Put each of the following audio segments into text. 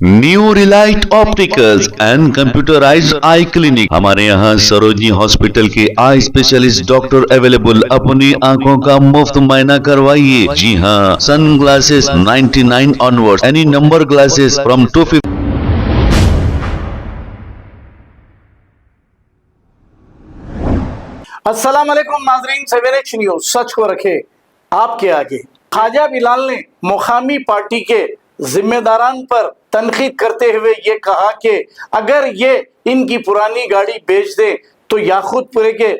New Relight opticals and computerised I clinic. हमारे यहाँ Sarojini hospital के आई स्पेशलिस्ट डॉक्टर अवेलेबल। अपनी आंखों का मुफ्त मुआयना करवाइए। जी हाँ, sun glasses 99 onward, any number glasses from 250। अस्सलाम वालेकुम नाजरीन, 7H न्यूज सच को रखे आपके आगे। ख्वाजा बिलाल ने मुकामी पार्टी के जिम्मेदारान पर तनकीद करते हुए ये कहा कि अगर ये इनकी पुरानी गाड़ी बेच दे तो याकूतपुरे के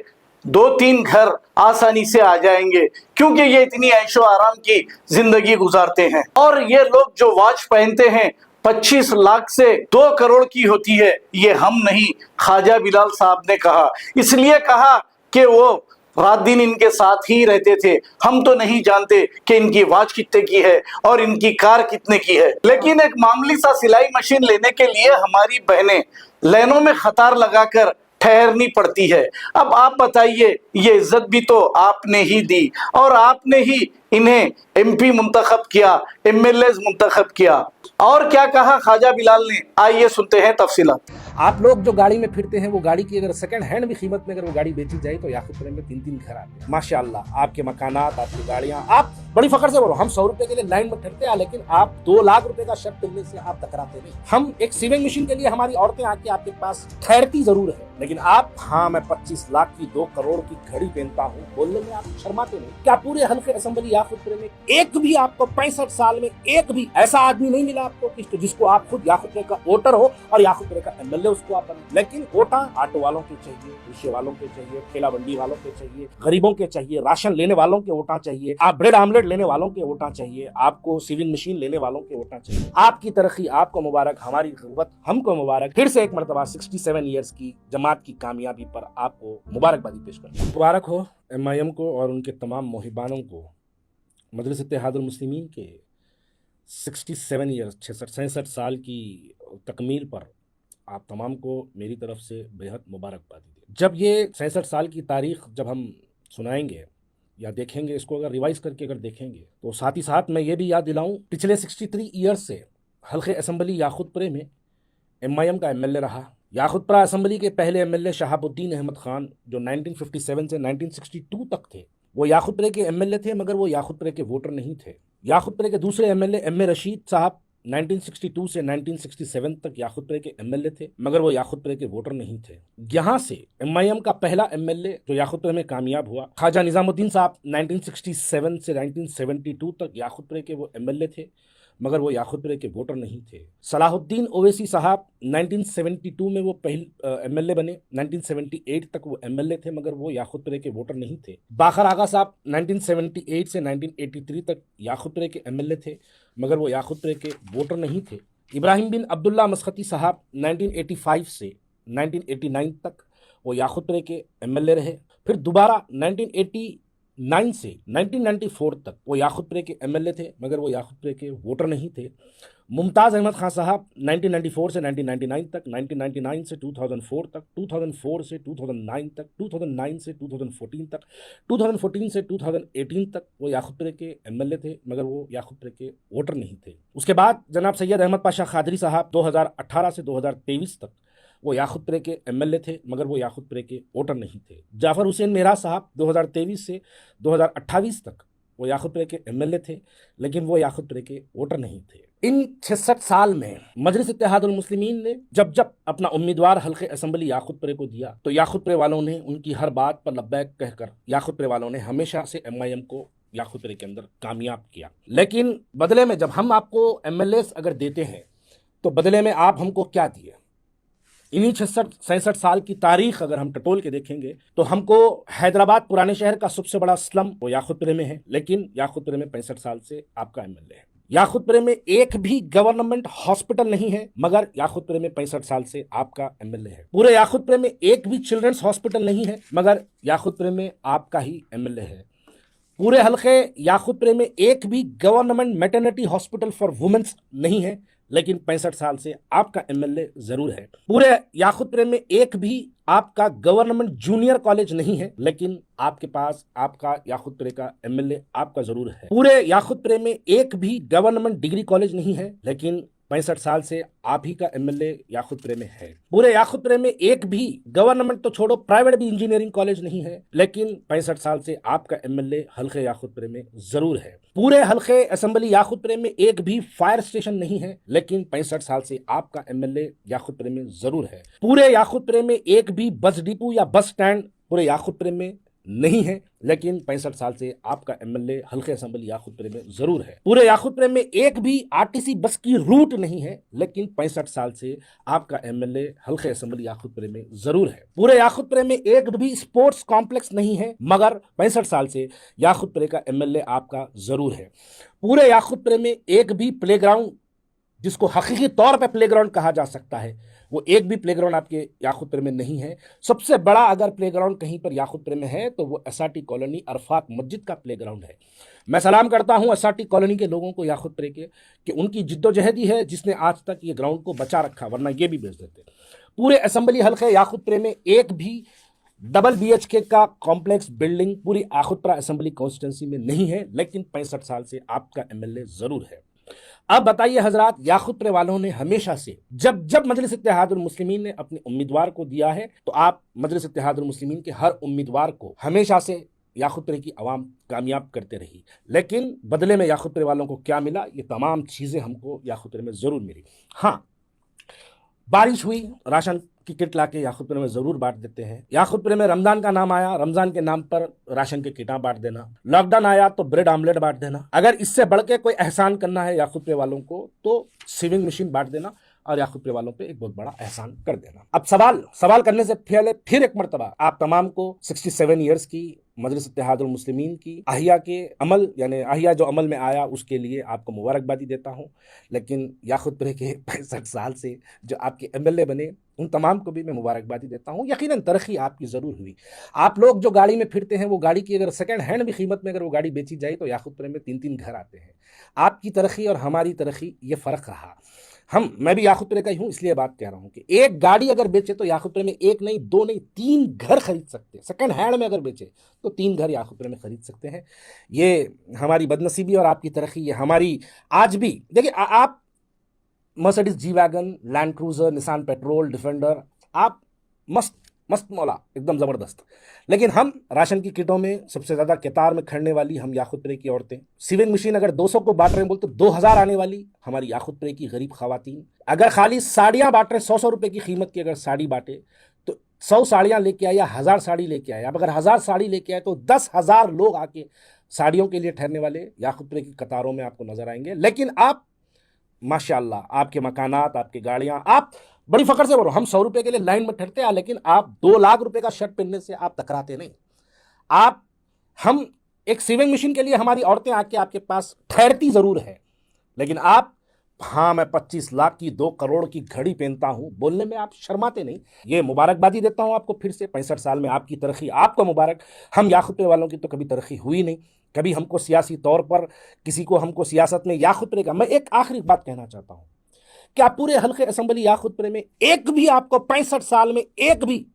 2-3 घर आसानी से आ जाएंगे, क्योंकि ये इतनी ऐशो आराम की जिंदगी गुजारते हैं। और ये लोग जो वॉच पहनते हैं 25 लाख से 2 करोड़ की होती है, ये हम नहीं, ख्वाजा बिलाल साहब ने कहा। इसलिए कहा कि वो रात दिन इनके साथ ही रहते थे। हम तो नहीं जानते कि इनकी वॉच कितने की है और इनकी कार कितने की है, लेकिन एक मामूली सा सिलाई मशीन लेने के लिए हमारी बहनें लाइनों में कतार लगाकर ठहरनी पड़ती है। अब आप बताइए, ये इज्जत भी तो आपने ही दी और आपने ही इन्हें MP मुंतखब किया, MLAs मुंतखब किया। और क्या कहा ख्वाजा बिलाल ने, आइए सुनते हैं तफसीलात। आप लोग जो गाड़ी में फिरते हैं, वो गाड़ी की अगर सेकंड हैंड भी कीमत में अगर वो गाड़ी बेची जाए तो याकूतपुरे में 3-3 घर आते हैं। माशाल्लाह, आपके मकानात, आपकी गाड़ियां, आप बड़ी फखर से बोलो, हम 100 रुपए के लिए लाइन में ठहरते हैं, लेकिन आप 2 लाख रुपए का शर्ट मिलने से आप टकराते नहीं। हम एक सीविंग मशीन के लिए हमारी औरतें आके आपके पास ठहरती जरूर है, लेकिन आप, हाँ मैं 25 लाख की 2 करोड़ की घड़ी पहनता हूँ बोलने में आप शर्माते नहीं। क्या पूरे हल्के असेंबली याकूतपुरे में एक भी आपको 65 साल में एक भी ऐसा आदमी नहीं मिला आपको जिसको आप खुद याकूतपुरे का वोटर हो और याकूतपुरे का MLA उसको आप बने? लेकिन वोटा ऑटो वालों के चाहिए, रिक्शे वालों के चाहिए, ठेला बंडी वालों के चाहिए, गरीबों के चाहिए, राशन लेने वालों के वोटा चाहिए, आप ब्रेड आमलेट लेने वालों के वोटा चाहिए, आपको सीविंग मशीन लेने वालों के वोटा चाहिए। आपकी तरक्की आपको मुबारक, हमारी गुर्बत हमको मुबारक। फिर से एक मरतबा 67 ईयर्स की जमात की कामयाबी पर आपको मुबारकबादी पेश करता हूं। मुबारक हो MIM को और उनके तमाम मोहिबानों को। मजलिस इत्तेहादुल मुस्लिमीन के 67 ईयर्स 66 साल की तकमील पर आप तमाम को मेरी तरफ से बेहद मुबारकबादी दी। जब ये 66 साल की तारीख जब हम सुनाएंगे या देखेंगे, इसको अगर रिवाइज करके अगर देखेंगे, तो साथ ही साथ मैं ये भी याद दिलाऊं, पिछले 63 ईयर्स से हल्के असेंबली याकूतपुरे में MIM का MLA रहा। याकूतपुरा असेंबली के पहले MLA शहाबुद्दीन अहमद खान, जो 1957 से 1962 तक थे, वो याकूतपुरे के MLA थे, मगर वो याकूतपुरे के वोटर नहीं थे। याकूतपुरे के दूसरे MLA MA रशीद साहब 1962 से 1967 तक याकूतपुरे के MLA थे, मगर वो याकूतपुरे के वोटर नहीं थे। यहाँ से MIM का पहला MLA जो याकूतपुरे में कामयाब हुआ, ख्वाजा निजामुद्दीन साहब 1967 से 1972 तक याकूतपुरे के वो MLA थे, मगर वो याकूतपुरे के वोटर नहीं थे। सलाहुद्दीन ओवैसी साहब 1972 में वो पहले MLA बने, 1978 तक वो MLA थे, मगर वो याकूतपुरे के वोटर नहीं थे। बाखर आगा साहब 1978 से 1983 तक याकूतपुरे के MLA थे, मगर वो याकूतपुरे के वोटर नहीं थे। इब्राहिम बिन अब्दुल्ला मस्कती साहब 1985 से 1989 तक वो याकूतपुरे के MLA रहे। फिर दोबारा 1989 से 1994 तक वो याकूतपुरे के MLA थे, मगर वो याकूतपुरे के वोटर नहीं थे। मुमताज़ अहमद खान साहब 1994 से 1999 तक, 1999 से 2004 तक, 2004 से 2009 तक, 2009 से 2014 तक, 2014 से 2018 तक वो याकूतपुरे के MLA थे, मगर वो याकूतपुरे के वोटर नहीं थे। उसके बाद जनाब सैयद अहमद पाशा खादरी साहब 2018 से 2023 तक वो याकूतपुरे के MLA थे, मगर वो याकूतपुरे के वोटर नहीं थे। जाफर हुसैन मेहरा साहब 2023 से 2028 तक वो याकूतपुरे के MLA थे, लेकिन वो याकूतपुरे के वोटर नहीं थे। इन 66 साल में मजलिस इत्तेहादुल मुस्लिमीन ने जब जब अपना उम्मीदवार हल्के असेंबली याकूतपुरे को दिया, तो याकूतपुरे वालों ने उनकी हर बात पर लब्बैक कहकर याकूतपुरे वालों ने हमेशा से MIM को याकूतपुरे के अंदर कामयाब किया। लेकिन बदले में जब हम आपको MLAs अगर देते हैं, तो बदले में आप हमको क्या दिए? इन्हीं 66 साल की तारीख अगर हम टटोल के देखेंगे, तो हमको हैदराबाद पुराने शहर का सबसे बड़ा स्लम वो याकूतपुरे में है, लेकिन याकूतपुरे में 65 साल से आपका MLA है। याकूतपुरे में एक भी गवर्नमेंट हॉस्पिटल नहीं है, मगर याकूतपुरे में 65 साल से आपका MLA है। पूरे याकूतपुरे में एक भी चिल्ड्रंस हॉस्पिटल नहीं है, मगर याकूतपुरे में आपका ही MLA है। पूरे हल्के याकूतपुरे में एक भी government maternity hospital for womens नहीं है, लेकिन 65 साल से आपका MLA जरूर है। पूरे याकूतपुरे में एक भी आपका गवर्नमेंट जूनियर कॉलेज नहीं है, लेकिन आपके पास आपका याकूतपुरे का MLA आपका जरूर है। पूरे याकूतपुरे में एक भी गवर्नमेंट डिग्री कॉलेज नहीं है, लेकिन 65 साल से आप ही का एमएलए याकूतपुरे में है। पूरे याकूतपुरे में एक भी गवर्नमेंट तो छोड़ो, प्राइवेट भी इंजीनियरिंग कॉलेज नहीं है, लेकिन 65 साल से आपका एमएलए हल्के याकूतपुरे में जरूर है। पूरे हल्के असेंबली याकूतपुरे में एक भी फायर स्टेशन नहीं है, लेकिन 65 साल से आपका एमएलए याकूतपुरे में जरूर है। पूरे याकूतपुरे में एक भी बस डिपो या बस स्टैंड पूरे याकूतपुरे में नहीं है, लेकिन 65 साल से आपका एमएलए हल्के असेंबली याकूतपुरे में जरूर है। पूरे याकूतपुरे में एक भी आरटीसी बस की रूट नहीं है, लेकिन 65 साल से आपका एमएलए हल्के असेंबली याकूतपुरे में जरूर है। पूरे याकूतपुरे में एक भी स्पोर्ट्स कॉम्प्लेक्स नहीं है, मगर 65 साल से याकूतपुरे का एमएलए आपका जरूर है। पूरे याकूतपुरे में एक भी प्लेग्राउंड, जिसको हकीकी तौर पर प्लेग्राउंड कहा जा सकता है, वो एक भी प्लेग्राउंड आपके याकूतपुरे में नहीं है। सबसे बड़ा अगर प्लेग्राउंड कहीं पर याकूतपुरे में है तो वो एसआरटी कॉलोनी अरफात मस्जिद का प्लेग्राउंड है। मैं सलाम करता हूं एसआरटी कॉलोनी के लोगों को याकूतपुरे के, कि उनकी जिद्दोजहदी है जिसने आज तक ये ग्राउंड को बचा रखा, वरना ये भी बेच देते। पूरे असेंबली हल्के याकूतपुरे में एक भी डबल BHK का कॉम्प्लेक्स बिल्डिंग पूरी याकूतपुरा असेंबली कॉन्स्टिट्यूंसी में नहीं है, लेकिन 65 साल से आपका एमएलए जरूर है। अब बताइए हजरात, याकूतपुरे वालों ने हमेशा से जब जब मजलिस इत्तेहादुल मुस्लिमीन ने अपने उम्मीदवार को दिया है, तो आप मजलिस इत्तेहादुल मुस्लिमीन के हर उम्मीदवार को हमेशा से याकूतपुरे की आवाम कामयाब करते रही। लेकिन बदले में याकूतपुरे वालों को क्या मिला, ये तमाम चीज़ें हमको याकूतपुरे में ज़रूर मिली। हाँ, बारिश हुई, राशन की किट लाके याकूतपुरे में जरूर बांट देते हैं। याकूतपुरे में रमजान का नाम आया, रमजान के नाम पर राशन की किटें बांट देना। लॉकडाउन आया तो ब्रेड आमलेट बांट देना। अगर इससे बढ़ के कोई एहसान करना है याकूतपुरे वालों को तो सीविंग मशीन बांट देना और याकूतपुरे वालों पे एक बहुत बड़ा एहसान कर देना। अब सवाल करने से पहले फिर एक मरतबा आप तमाम को 67 ईयर्स की मजलिस इत्तेहादुल मुस्लिमीन की अहिया के अमल, यानी अहिया जो अमल में आया, उसके लिए आपको मुबारकबादी देता हूँ। लेकिन याकूतपुरे के 65 साल से जो आपके एमएलए बने, उन तमाम को भी मैं मुबारकबादी देता हूँ। यकीनन तरक्की आपकी ज़रूर हुई। आप लोग जो गाड़ी में फिरते हैं, वो गाड़ी की अगर सेकंड हैंड भी कीमत में अगर वो गाड़ी बेची जाए तो याकूतपुरे में 3-3 घर आते हैं। आपकी तरक्की और हमारी तरक्की, ये फ़र्क रहा। मैं भी याकूतपुरे का ही हूँ, इसलिए बात कह रहा हूँ कि एक गाड़ी अगर बेचे तो याकूतपुरे में एक नहीं, 2 नहीं, 3 घर खरीद सकते हैं। सेकंड हैंड में अगर बेचे तो 3 घर याकूतपुरे में खरीद सकते हैं। ये हमारी बदनसीबी और आपकी तरक्की, ये हमारी आज भी। देखिए, आप Mercedes G wagon, land cruiser, Nissan petrol, defender, आप मस्त मौला, एकदम ज़बरदस्त। लेकिन हम राशन की किटों में सबसे ज़्यादा कतार में खड़ने वाली हम याकूतपुरे की औरतें। सीविंग मशीन अगर 200 को बांट रहे हैं बोलते 2000 आने वाली हमारी याकूतपुरे की गरीब खवातीन। अगर खाली साड़ियाँ बांट रहे, 100 रुपये की कीमत की अगर साड़ी बांटे तो 100 साड़ियाँ लेके आए या 1000 साड़ी लेके आए। अब अगर 1000 साड़ी लेके आए तो 10,000 लोग आके साड़ियों के लिए ठहरने वाले याकूतपुरे की कतारों में आपको नजर आएंगे। लेकिन आप माशाल्लाह, आपके मकानात, आपकी गाड़ियाँ, आप बड़ी फख्र से बोलो, हम 100 रुपये के लिए लाइन में ठहरते हैं, लेकिन आप 2 लाख रुपए का शर्ट पहनने से आप टकराते नहीं। हम एक सीविंग मशीन के लिए हमारी औरतें आके आपके पास ठहरती जरूर है, लेकिन आप, हाँ मैं 25 लाख की 2 करोड़ की घड़ी पहनता हूं, बोलने में आप शर्माते नहीं। ये मुबारकबादी देता हूं आपको फिर से। 65 साल में आपकी तरक्की, आपको मुबारक। हम याकूतपुरे वालों की तो कभी तरक्की हुई नहीं, कभी हमको सियासी तौर पर किसी को हमको सियासत में याकूतपुरे का। मैं एक आखिरी बात कहना चाहता हूं कि आप पूरे हल्के असेंबली याकूतपुरे में एक भी, आपको 65 साल में एक भी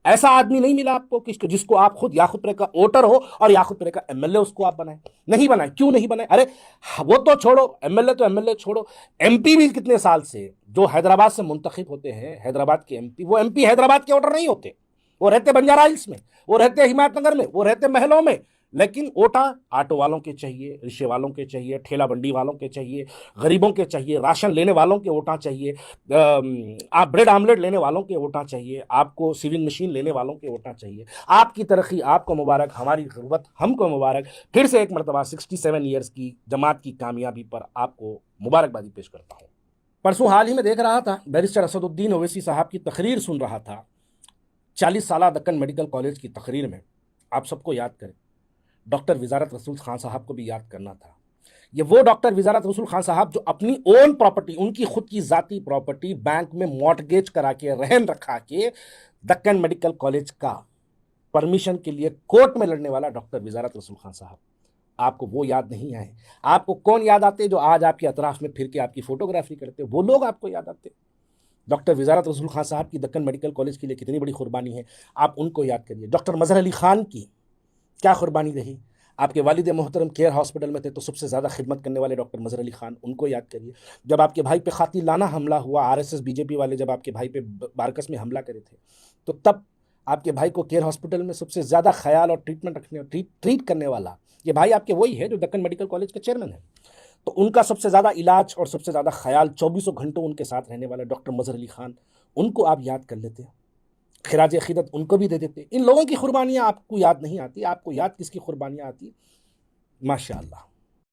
ऐसा आदमी नहीं मिला आपको कि जिसको आप खुद याकूतपुरे का वोटर हो और याकूतपुरे का एमएलए उसको आप बनाए। नहीं बनाए। क्यों नहीं बनाए? अरे वो तो छोड़ो, एमएलए तो एमएलए छोड़ो, एमपी भी कितने साल से जो हैदराबाद से मुंतखब होते हैं, हैदराबाद के एमपी, वो एमपी हैदराबाद के वोटर नहीं होते। वो रहते बंजारा हिल्स में, वो रहते हिमायतनगर में, वो रहते महलों में, लेकिन वोटा ऑटो वालों के चाहिए, रिक्शे वालों के चाहिए, ठेला बंडी वालों के चाहिए, गरीबों के चाहिए, राशन लेने वालों के वोटा चाहिए, आप ब्रेड आमलेट लेने वालों के वोटा चाहिए, आपको सीविंग मशीन लेने वालों के वोटा चाहिए। आपकी तरक्की आपको मुबारक, हमारी गुर्बत हमको मुबारक। फिर से एक मरतबा 67 ईयर्स की जमात की कामयाबी पर आपको मुबारकबादी पेश करता हूँ। परसों हाल ही में देख रहा था, बैरिस्टर असदुद्दीन ओवैसी साहब की तकरीर सुन रहा था, 40 साल दक्कन मेडिकल कॉलेज की तकरीर में। आप सबको याद करें, डॉक्टर विजारत रसूल खान साहब को भी याद करना था। ये वो डॉक्टर विजारत रसूल खान साहब जो अपनी ओन प्रॉपर्टी, उनकी खुद की ज़ाती प्रॉपर्टी बैंक में मॉर्टगेज करा के, रहन रखा के दक्कन मेडिकल कॉलेज का परमिशन के लिए कोर्ट में लड़ने वाला डॉक्टर विजारत रसूल खान साहब। आपको वो याद नहीं आए? आपको कौन याद आते जो आज आपके अतराफ में फिर के आपकी फोटोग्राफी करते? वो लोग आपको याद आते। डॉक्टर विजारत रसूल खान साहब की दक्कन मेडिकल कॉलेज के लिए कितनी बड़ी कुर्बानी है, आप उनको याद करिए। डॉक्टर मजहर अली खान की क्या कुर्बानी रही, आपके वालिद मोहतरम केयर हॉस्पिटल में थे तो सबसे ज़्यादा खिदमत करने वाले डॉक्टर मजहर अली खान, उनको याद करिए। जब आपके भाई पे कातिलाना हमला हुआ, आरएसएस बीजेपी वाले जब आपके भाई पे बारकस में हमला करे थे, तो तब आपके भाई को केयर हॉस्पिटल में सबसे ज़्यादा ख्याल और ट्रीटमेंट रखने ट्रीट करने वाला ये भाई आपके वही है जो दक्कन मेडिकल कॉलेज के चेयरमैन है। तो उनका सबसे ज़्यादा इलाज और सबसे ज़्यादा ख्याल 24 घंटों उनके साथ रहने वाला डॉक्टर मजहर अली खान, उनको आप याद कर लेते, खिराज अकीदत उनको भी दे देते। इन लोगों की कुर्बानियाँ आपको याद नहीं आती, आपको याद किसकी कुर्बानियाँ आती? माशाअल्लाह।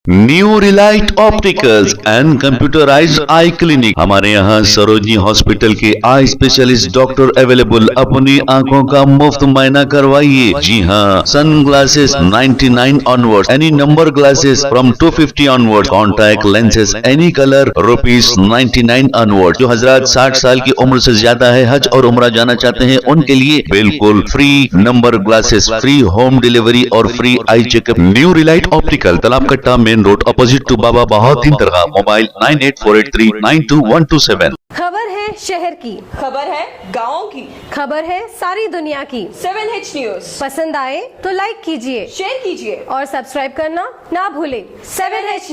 New Relight opticals and computerised I clinic, हमारे यहाँ सरोजनी हॉस्पिटल के आई स्पेशलिस्ट डॉक्टर अवेलेबल। अपनी आंखों का मुफ्त मुआयना करवाइए। जी हाँ, sun glasses 99 onward, any number glasses from 250 onward, contact lenses any colour ₹99 onward. जो हजरात 60 साल की उम्र से ज्यादा है, हज और उम्रा जाना चाहते हैं, उनके लिए बिल्कुल free number glasses, free home delivery और free eye checkup. New relight optical, Talab Katta, main road, opposite to Baba Bahauddin Dargah. Mobile 9848392127। खबर है शहर की, खबर है गाँव की, खबर है सारी दुनिया की। 7H न्यूज पसंद आए तो लाइक कीजिए, शेयर कीजिए और सब्सक्राइब करना ना भूलें। 7H news.